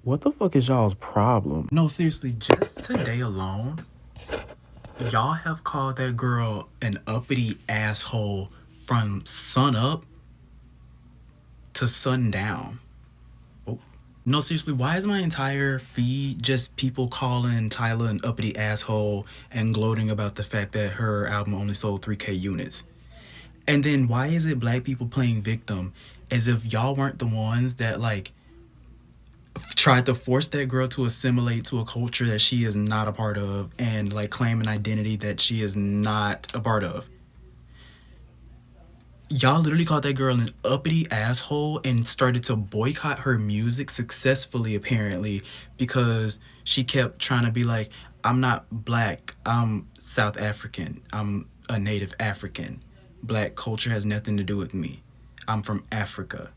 What the fuck is y'all's problem? No, seriously, just today alone, y'all have called that girl an uppity asshole from sun up to sundown. Oh. No, seriously, why is my entire feed just people calling Tyla an uppity asshole and gloating about the fact that her album only sold 3K units? And then why is it black people playing victim as if y'all weren't the ones that, like, tried to force that girl to assimilate to a culture that she is not a part of and, like, claim an identity that she is not a part of? Y'all literally called that girl an uppity asshole and started to boycott her music successfully, apparently, because she kept trying to be like, I'm not black, I'm South African, I'm a native African. Black culture has nothing to do with me. I'm from Africa.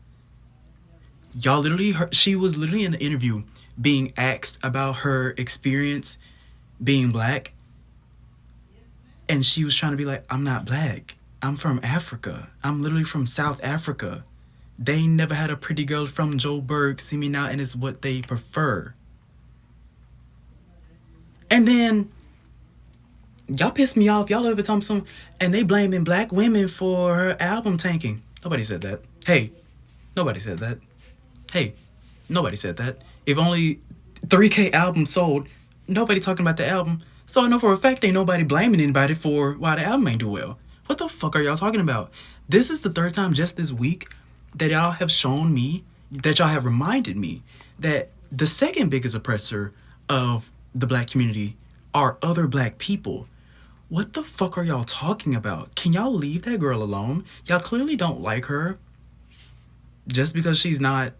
Y'all literally, she was literally in an interview being asked about her experience being black, and she was trying to be like, I'm not black. I'm from Africa. I'm literally from South Africa. They never had a pretty girl from Joburg see me now, and it's what they prefer. And then y'all piss me off. Y'all over Thompson, and they blaming black women for her album tanking. Nobody said that. Hey, nobody said that. Hey, nobody said that. If only 3K albums sold, nobody talking about the album. So I know for a fact ain't nobody blaming anybody for why the album ain't do well. What the fuck are y'all talking about? This is the third time just this week that y'all have shown me, that y'all have reminded me that the second biggest oppressor of the black community are other black people. What the fuck are y'all talking about? Can y'all leave that girl alone? Y'all clearly don't like her just because she's not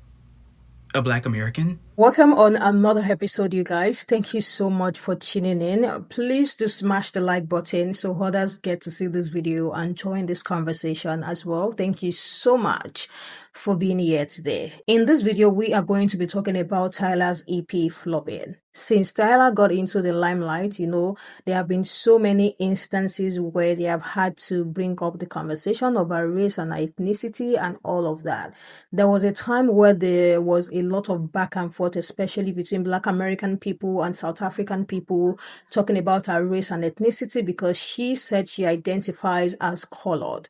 a black American. Welcome on another episode, you guys. Thank you so much for tuning in. Please do smash the like button so others get to see this video and join this conversation as well. Thank you so much for being here today. In this video, we are going to be talking about Tyla's EP flopping. Since Tyla got into the limelight, there have been so many instances where they have had to bring up the conversation about race and ethnicity and all of that. There was a time where there was a lot of back and forth, especially between Black American people and South African people, talking about her race and ethnicity because she said she identifies as colored.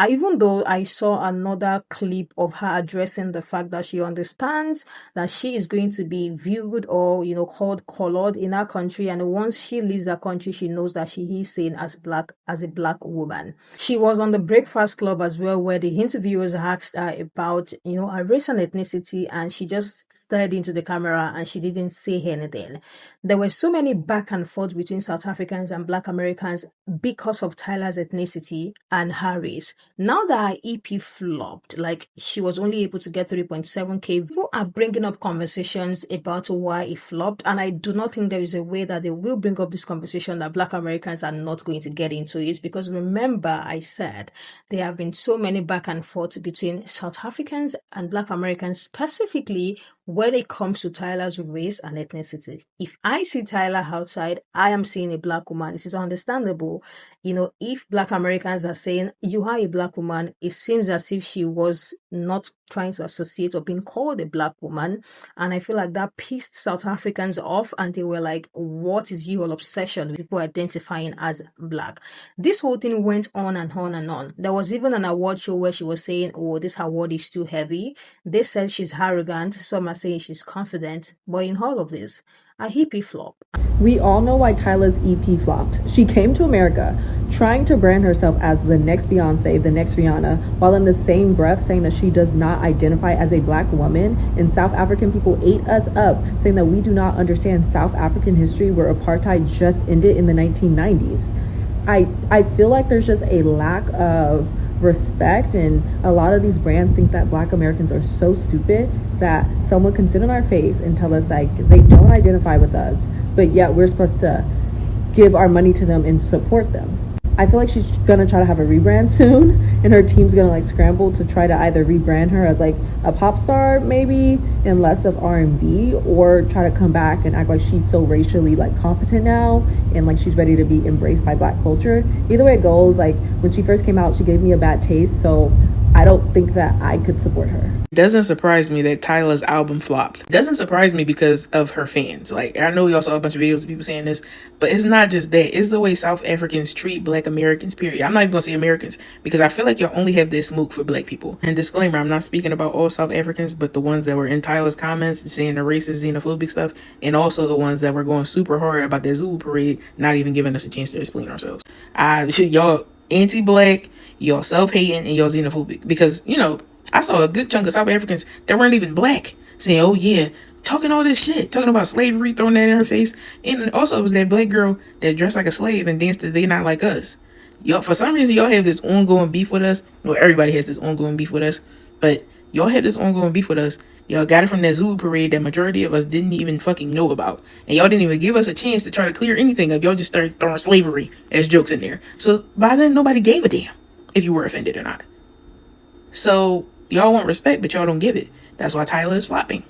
Even though I saw another clip of her addressing the fact that she understands that she is going to be viewed or, called colored in her country. And once she leaves her country, she knows that she is seen as a black woman. She was on the Breakfast Club as well, where the interviewers asked her about, her race and ethnicity. And she just stared into the camera and she didn't say anything. There were so many back and forth between South Africans and Black Americans because of Tyla's ethnicity and her race. Now that her EP flopped, like she was only able to get 3.7K, people are bringing up conversations about why it flopped. And I do not think there is a way that they will bring up this conversation that Black Americans are not going to get into it. Because remember, I said there have been so many back and forth between South Africans and Black Americans, specifically when it comes to Tyla's race and ethnicity. If I see Tyla outside, I am seeing a black woman. This is understandable. If Black Americans are saying, you are a black woman, it seems as if she was not trying to associate or being called a black woman. And I feel like that pissed South Africans off and they were like, what is your obsession with people identifying as black? This whole thing went on and on and on. There was even an award show where she was saying, oh, this award is too heavy. They said she's arrogant. Some are saying she's confident. But in all of this, a hippie flop. We all know why Tyla's EP flopped. She came to America trying to brand herself as the next Beyonce, the next Rihanna, while in the same breath saying that she does not identify as a black woman. And South African people ate us up, saying that we do not understand South African history where apartheid just ended in the 1990s. I feel like there's just a lack of respect, and a lot of these brands think that Black Americans are so stupid that someone can sit in our face and tell us like they don't identify with us, but yet we're supposed to give our money to them and support them. I feel like she's gonna try to have a rebrand soon, and her team's gonna like scramble to try to either rebrand her as like a pop star maybe and less of R&B, or try to come back and act like she's so racially like competent now and like she's ready to be embraced by black culture. Either way it goes, like when she first came out she gave me a bad taste, so I don't think that I could support her. It doesn't surprise me that Tyla's album flopped. It doesn't surprise me because of her fans. Like, I know y'all saw a bunch of videos of people saying this, but it's not just that. It's the way South Africans treat Black Americans, period. I'm not even gonna say Americans because I feel like y'all only have this smoke for Black people. And disclaimer, I'm not speaking about all South Africans, but the ones that were in Tyla's comments saying the racist, xenophobic stuff, and also the ones that were going super hard about that Zulu parade, not even giving us a chance to explain ourselves. Y'all anti-Black, y'all self-hating, and y'all xenophobic because, you know, I saw a good chunk of South Africans that weren't even Black saying, oh yeah, talking all this shit, talking about slavery, throwing that in her face. And also it was that Black girl that dressed like a slave and danced to They Not Like Us. Y'all, for some reason, y'all have this ongoing beef with us. Well, everybody has this ongoing beef with us, but y'all had this ongoing beef with us. Y'all got it from that Zulu parade that majority of us didn't even fucking know about. And y'all didn't even give us a chance to try to clear anything up. Y'all just started throwing slavery as jokes in there. So by then, nobody gave a damn if you were offended or not. So y'all want respect, but y'all don't give it. That's why Tyla is flopping.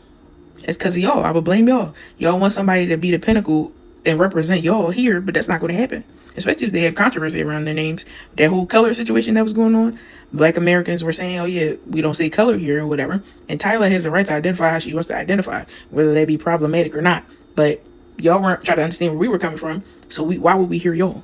It's because of y'all. I would blame y'all. Y'all want somebody to be the pinnacle and represent y'all here, but that's not going to happen. Especially if they have controversy around their names. That whole color situation that was going on. Black Americans were saying, oh yeah, we don't say color here or whatever. And Tyla has the right to identify how she wants to identify, whether that be problematic or not. But y'all weren't trying to understand where we were coming from. So why would we hear y'all?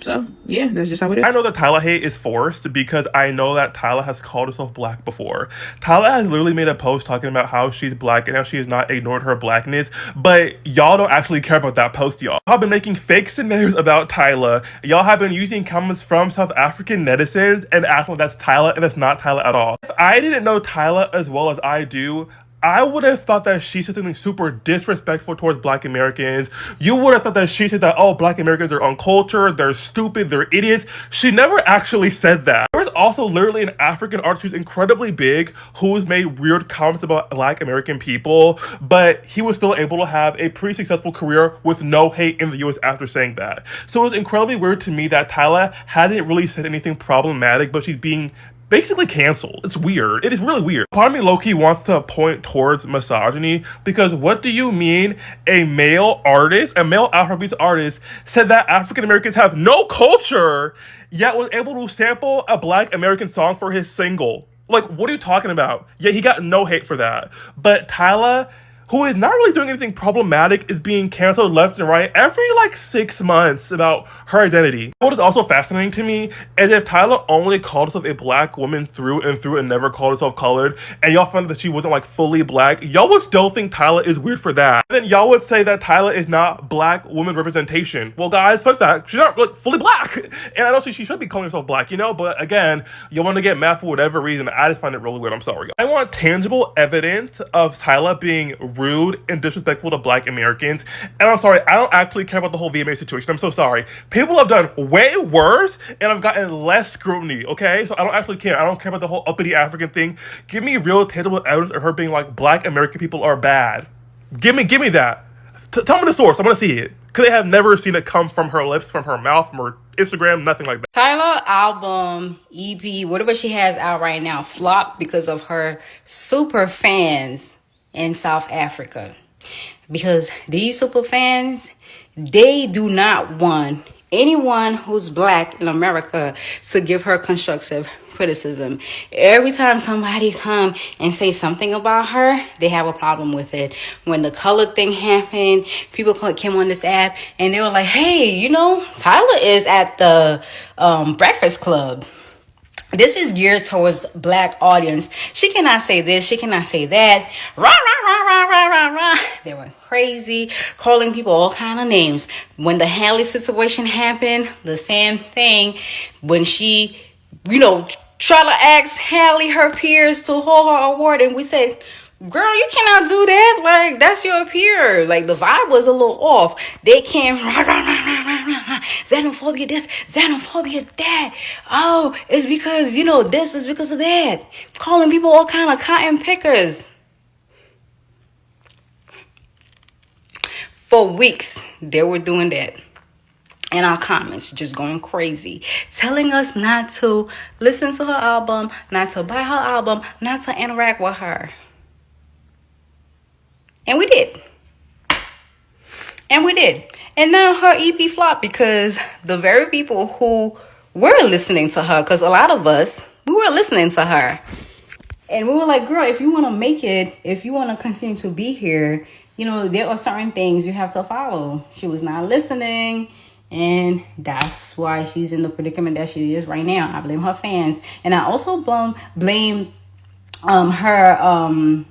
So, yeah, that's just how it is. I know that Tyla hate is forced because I know that Tyla has called herself Black before. Tyla has literally made a post talking about how she's Black and how she has not ignored her Blackness, but y'all don't actually care about that post, y'all. Y'all have been making fake scenarios about Tyla. Y'all have been using comments from South African netizens and acting like that's Tyla, and it's not Tyla at all. If I didn't know Tyla as well as I do, I would have thought that she said something super disrespectful towards Black Americans. You would have thought that she said that, oh, Black Americans are uncultured, they're stupid, they're idiots. She never actually said that. There's also literally an African artist who's incredibly big who's made weird comments about Black American people, but he was still able to have a pretty successful career with no hate in the US after saying that. So it was incredibly weird to me that Tyla hasn't really said anything problematic, but she's being basically canceled. It's weird. It is really weird. Part of me low-key wants to point towards misogyny because what do you mean a male artist, a male Afrobeats artist said that African Americans have no culture yet was able to sample a Black American song for his single? Like, what are you talking about? Yeah, he got no hate for that. But Tyla, who is not really doing anything problematic, is being canceled left and right every like 6 months about her identity. What is also fascinating to me is if Tyla only called herself a Black woman through and never called herself colored, and y'all found that she wasn't like fully Black, y'all would still think Tyla is weird for that. And then y'all would say that Tyla is not Black woman representation. Well guys, fun fact, she's not like fully Black. And I know she should be calling herself Black, you know, but again, you want to get mad for whatever reason. I just find it really weird. I'm sorry. I want tangible evidence of Tyla being rude and disrespectful to Black Americans. And I'm sorry, I don't actually care about the whole VMA situation. I'm so sorry. People have done way worse and I've gotten less scrutiny, okay? So I don't actually care. I don't care about the whole uppity African thing. Give me real tangible evidence of her being like, Black American people are bad. Give me that. Tell me the source. I want to see it. Because I have never seen it come from her lips, from her mouth, from her Instagram, nothing like that. Tyla album, EP, whatever she has out right now, flopped because of her super fans in South Africa. Because these super fans, they do not want anyone who's Black in America to give her constructive criticism. Every time somebody come and say something about her, they have a problem with it. When the color thing happened, people came on this app and they were like, hey, you know, Tyla is at the Breakfast Club. This is geared towards Black audience. She cannot say this. She cannot say that. Rah, rah, rah, rah, rah, rah, rah. They went crazy, calling people all kind of names. When the Halle situation happened, the same thing. When she, you know, tried to ask Halle, her peers, to hold her award, and we said, girl, you cannot do that. Like, that's your peer. Like, the vibe was a little off. They came, rah, rah, rah, rah, rah, rah, xenophobia this, xenophobia that. Oh, it's because, you know, this is because of that. Calling people all kind of cotton pickers. For weeks, they were doing that. In our comments, just going crazy, telling us not to listen to her album, not to buy her album, not to interact with her. And we did. And we did. And now her EP flopped because the very people who were listening to her, because a lot of us we were listening to her. And we were like, girl, if you want to make it, if you want to continue to be here, you know, there are certain things you have to follow. She was not listening. And that's why she's in the predicament that she is right now. I blame her fans. And I also blame her,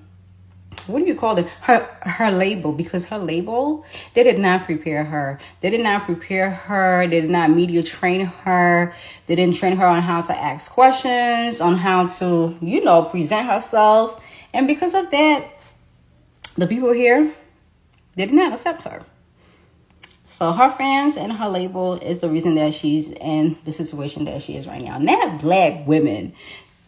what do you call it? Her label, because her label, they did not prepare her. They did not prepare her. They did not media train her. They didn't train her on how to ask questions, on how to, you know, present herself. And because of that, the people here, they did not accept her. So her fans and her label is the reason that she's in the situation that she is right now. Not black women.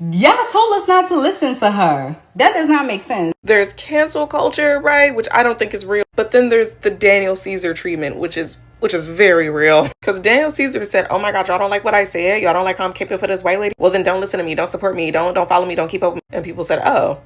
Y'all told us not to listen to her. That does not make sense. There's cancel culture, right? Which I don't think is real. But then there's the Daniel Caesar treatment, which is very real. Because Daniel Caesar said, oh my God, y'all don't like what I said? Y'all don't like how I'm keeping for this white lady? Well, then don't listen to me. Don't support me. Don't follow me. Don't keep up. And people said, oh,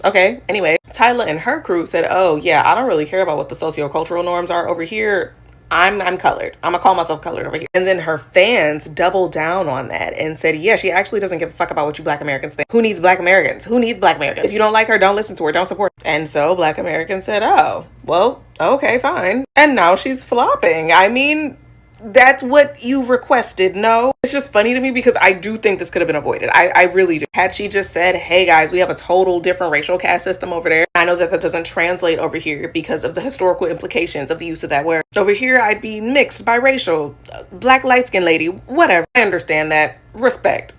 okay. Anyway, Tyla and her crew said, oh yeah, I don't really care about what the sociocultural norms are over here. I'm colored. I'm gonna call myself colored over here. And then her fans doubled down on that and said, yeah, she actually doesn't give a fuck about what you black Americans think. Who needs black Americans? Who needs black Americans? If you don't like her, don't listen to her, don't support her. And so black Americans said, oh, well, okay, fine. And now she's flopping. I mean, that's what you requested, no? It's just funny to me because I do think this could have been avoided. I really do. Had she just said, hey guys, we have a total different racial caste system over there. I know that doesn't translate over here because of the historical implications of the use of that word. Over here, I'd be mixed, biracial, black light-skinned lady, whatever. I understand that. Respect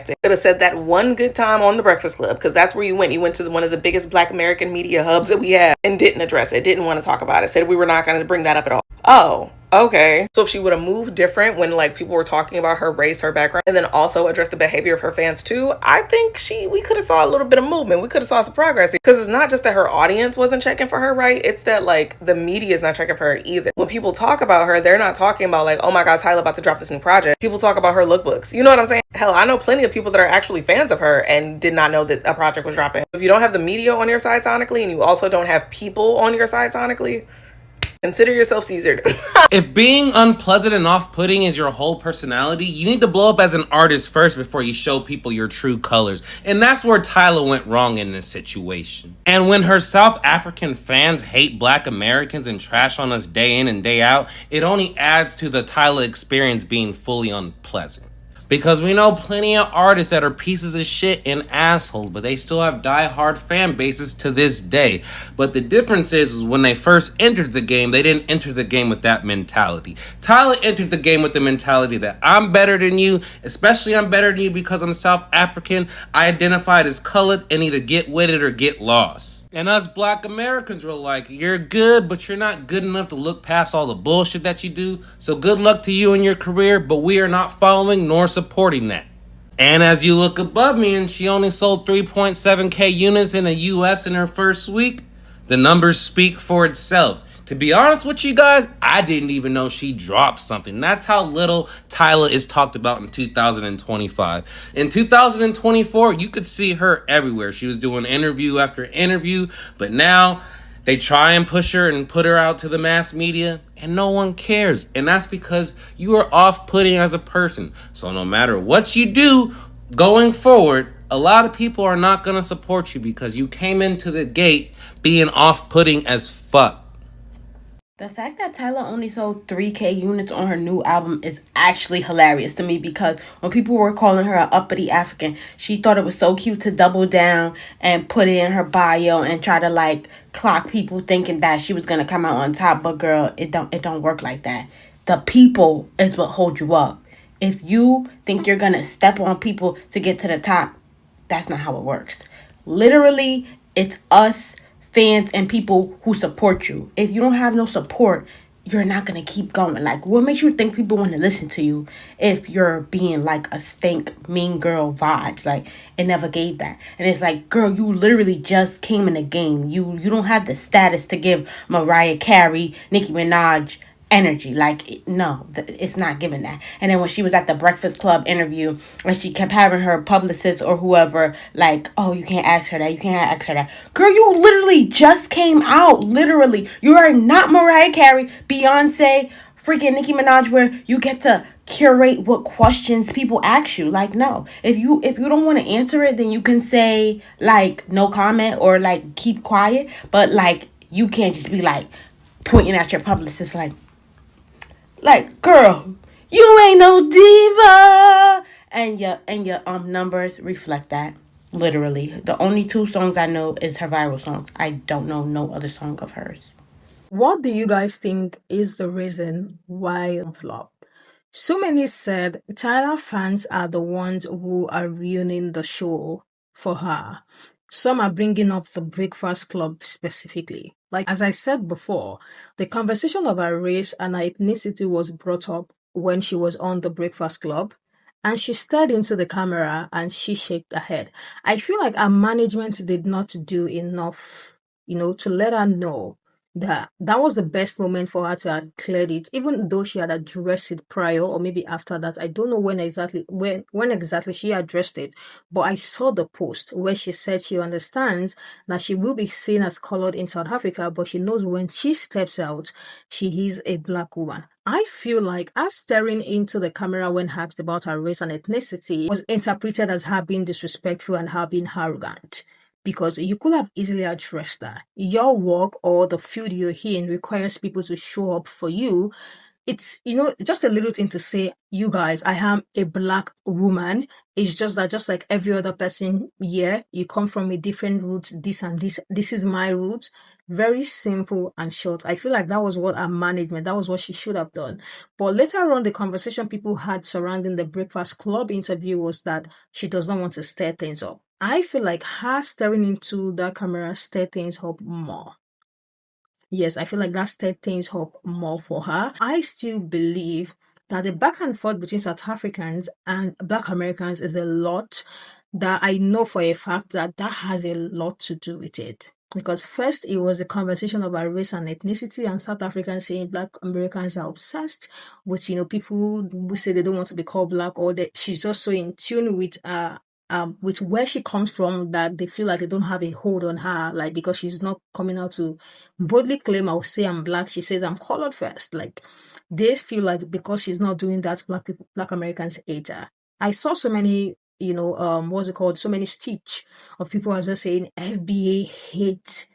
it. Could have said that one good time on the Breakfast Club, because that's where you went. You went to one of the biggest black American media hubs that we have and didn't address it, didn't want to talk about it, said we were not going to bring that up at all. Oh, okay. So if she would have moved different when like people were talking about her race, her background, and then also address the behavior of her fans too, I think we could have saw a little bit of movement. We could have saw some progress, because it's not just that her audience wasn't checking for her, right? It's that like the media is not checking for her either. When people talk about her, they're not talking about like, oh my God, Tyla about to drop this new project. People talk about her lookbooks. You know what I'm saying? Hell, I know plenty of people that are actually fans of her and did not know that a project was dropping. If you don't have the media on your side sonically, and you also don't have people on your side sonically, consider yourself Caesared. If being unpleasant and off-putting is your whole personality, you need to blow up as an artist first before you show people your true colors. And that's where Tyla went wrong in this situation. And when her South African fans hate black Americans and trash on us day in and day out, it only adds to the Tyla experience being fully unpleasant. Because we know plenty of artists that are pieces of shit and assholes, but they still have die-hard fan bases to this day. But the difference is when they first entered the game, they didn't enter the game with that mentality. Tyla entered the game with the mentality that I'm better than you, especially I'm better than you because I'm South African. I identified as colored and either get with it or get lost. And us black Americans were like, you're good, but you're not good enough to look past all the bullshit that you do. So good luck to you in your career, but we are not following nor supporting that. And as you look above me, and she only sold 3.7K units in the US in her first week, the numbers speak for itself. To be honest with you guys, I didn't even know she dropped something. That's how little Tyla is talked about in 2025. In 2024, you could see her everywhere. She was doing interview after interview, but now they try and push her and put her out to the mass media, and no one cares. And that's because you are off-putting as a person. So no matter what you do going forward, a lot of people are not going to support you because you came into the gate being off-putting as fuck. The fact that Tyla only sold 3K units on her new album is actually hilarious to me, because when people were calling her an uppity African, she thought it was so cute to double down and put it in her bio and try to like clock people thinking that she was going to come out on top. But girl, it don't work like that. The people is what hold you up. If you think you're going to step on people to get to the top, that's not how it works. Literally, it's us fans and people who support you. If you don't have no support, you're not gonna keep going. Like, what makes you think people want to listen to you if you're being like a stink mean girl vibes? Like, it never gave that. And it's like, girl, you literally just came in the game. You don't have the status to give Mariah Carey, Nicki Minaj energy. Like, no, it's not giving that. And then when she was at the Breakfast Club interview, and she kept having her publicist or whoever like, oh, you can't ask her that, you can't ask her that. Girl, you literally just came out. Literally, you are not Mariah Carey, Beyonce, freaking Nicki Minaj, where you get to curate what questions people ask you. Like, no, if you don't want to answer it, then you can say like no comment or like keep quiet, but like you can't just be like pointing at your publicist like girl, you ain't no diva, and your numbers reflect that. Literally, the only 2 songs I know is her viral songs. I don't know no other song of hers. What do you guys think is the reason why flop? So many said Tyla fans are the ones who are ruining the show for her. Some are bringing up the Breakfast Club specifically. Like, as I said before, the conversation of her race and her ethnicity was brought up when she was on the Breakfast Club. And she stared into the camera and she shook her head. I feel like our management did not do enough, to let her know that was the best moment for her to have cleared it, even though she had addressed it prior or maybe after that. I don't know when exactly she addressed it, but I saw the post where she said she understands that she will be seen as colored in South Africa, but she knows when she steps out, she is a black woman. I feel like her staring into the camera when asked about her race and ethnicity was interpreted as her being disrespectful and her being arrogant, because you could have easily addressed that. Your work or the field you're in requires people to show up for you. It's, just a little thing to say, you guys, I am a black woman. It's just that, just like every other person here, you come from a different root, this and this. This is my root. Very simple and short. I feel like that was what our management, that was what she should have done. But later on, the conversation people had surrounding the Breakfast Club interview was that she does not want to stir things up. I feel like her staring into that camera stirred things up more. Yes, I feel like that stirred things up more for her. I still believe that the back and forth between South Africans and Black Americans is a lot, that I know for a fact that has a lot to do with it. Because first, it was a conversation about race and ethnicity, and South Africans saying Black Americans are obsessed with, people who say they don't want to be called Black, or that she's just so in tune with where she comes from that they feel like they don't have a hold on her, like, because she's not coming out to boldly claim, I'll say I'm Black. She says I'm colored first. Like, they feel like because she's not doing that, Black Americans hate her. I saw so many, what's it called? So many stitch of people are just saying FBA hates,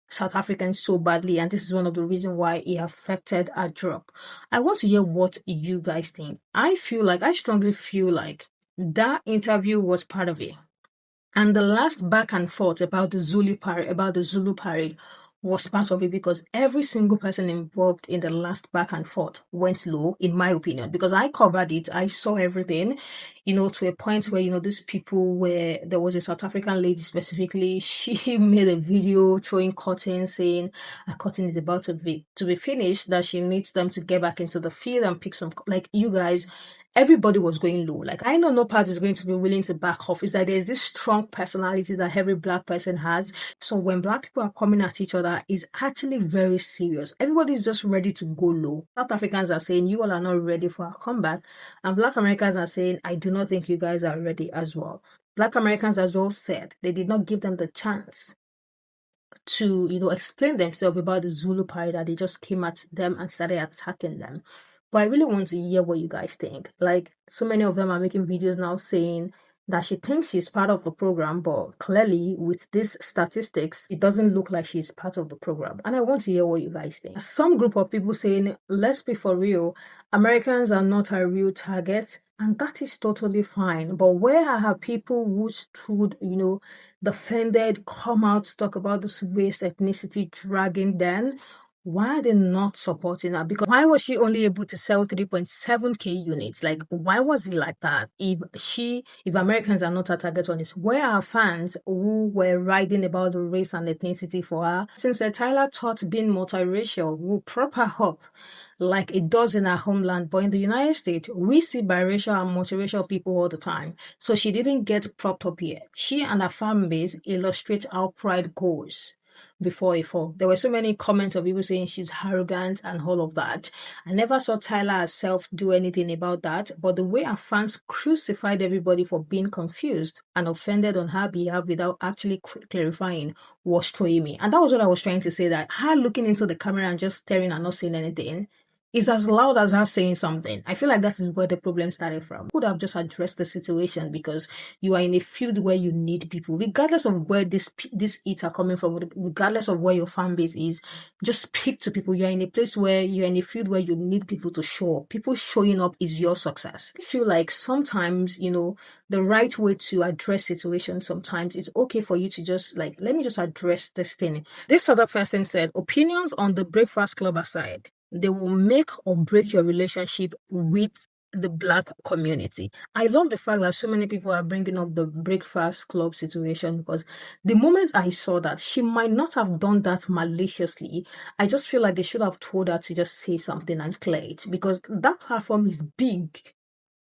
South Africans so badly, and this is one of the reasons why it affected our drop. I want to hear what you guys think. I strongly feel like that interview was part of it. And the last back and forth about the Zulu parade was part of it, because every single person involved in the last back and forth went low, in my opinion, because I covered it. I saw everything, to a point where, these people where there was a South African lady specifically, she made a video throwing cotton, saying a cotton is about to be finished, that she needs them to get back into the field and pick some, like, you guys, everybody was going low. Like, I know no part is going to be willing to back off. It's like there's this strong personality that every Black person has. So when Black people are coming at each other, it's actually very serious. Everybody's just ready to go low. South Africans are saying, you all are not ready for a comeback. And Black Americans are saying, I do not think you guys are ready as well. Black Americans as well said they did not give them the chance to, explain themselves about the Zulu parade, that they just came at them and started attacking them. But I really want to hear what you guys think. Like, so many of them are making videos now saying that she thinks she's part of the program, but clearly with these statistics, it doesn't look like she's part of the program. And I want to hear what you guys think. Some group of people saying, let's be for real, Americans are not a real target, and that is totally fine. But where are people who stood, defended, come out to talk about this race, ethnicity, dragging them? Why are they not supporting her? Because why was she only able to sell 3.7k units? Like, why was it like that? If Americans are not a target on this, where are fans who were writing about the race and ethnicity for her? Since Tyla thought being multiracial will prop her up like it does in her homeland, but in the United States, we see biracial and multiracial people all the time. So she didn't get propped up here. She and her fan base illustrate how pride goes before a fall. There were so many comments of people saying she's arrogant and all of that. I never saw Tyla herself do anything about that, but the way her fans crucified everybody for being confused and offended on her behalf without actually clarifying was showing me. And that was what I was trying to say, that her looking into the camera and just staring and not saying anything is as loud as her saying something. I feel like that is where the problem started from. Could have just addressed the situation because you are in a field where you need people, regardless of where these hits are coming from, regardless of where your fan base is. Just speak to people. You're in a place where you're in a field where you need people to show up. People showing up is your success. I feel like sometimes, you know, the right way to address situations, sometimes it's okay for you to just like, let me just address this thing. This other person said, opinions on the Breakfast Club aside, they will make or break your relationship with the Black community. I love the fact that so many people are bringing up the Breakfast Club situation because the moment I saw that, she might not have done that maliciously. I just feel like they should have told her to just say something and clear it because that platform is big.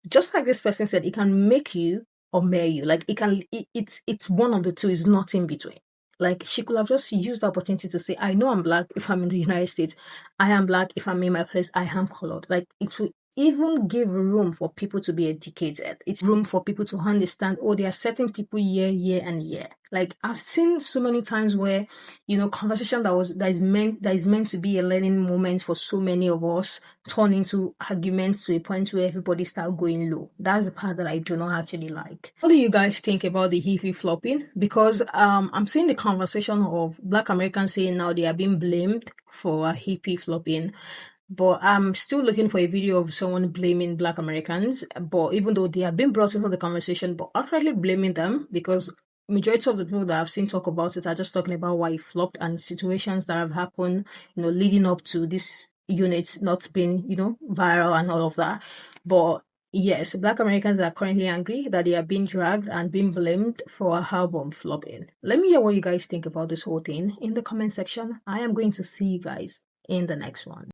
Just like this person said, it can make you or marry you. Like it's one of the two, it's not in between. Like she could have just used the opportunity to say, I know I'm Black if I'm in the United States. I am Black if I'm in my place. I am colored. Like it will even give room for people to be educated. It's room for people to understand, oh, there are certain people year and year. Like I've seen so many times where, you know, conversation that is meant to be a learning moment for so many of us turn into arguments to a point where everybody start going low. That's the part that I do not actually like. What do you guys think about the hippie flopping? Because I'm seeing the conversation of Black Americans saying now they are being blamed for a hippie flopping. But I'm still looking for a video of someone blaming Black Americans. But even though they have been brought into the conversation, but actually blaming them because majority of the people that I've seen talk about it are just talking about why it flopped and situations that have happened, you know, leading up to this unit not being, you know, viral and all of that. But yes, Black Americans are currently angry that they are being dragged and being blamed for a album flopping. Let me hear what you guys think about this whole thing in the comment section. I am going to see you guys in the next one.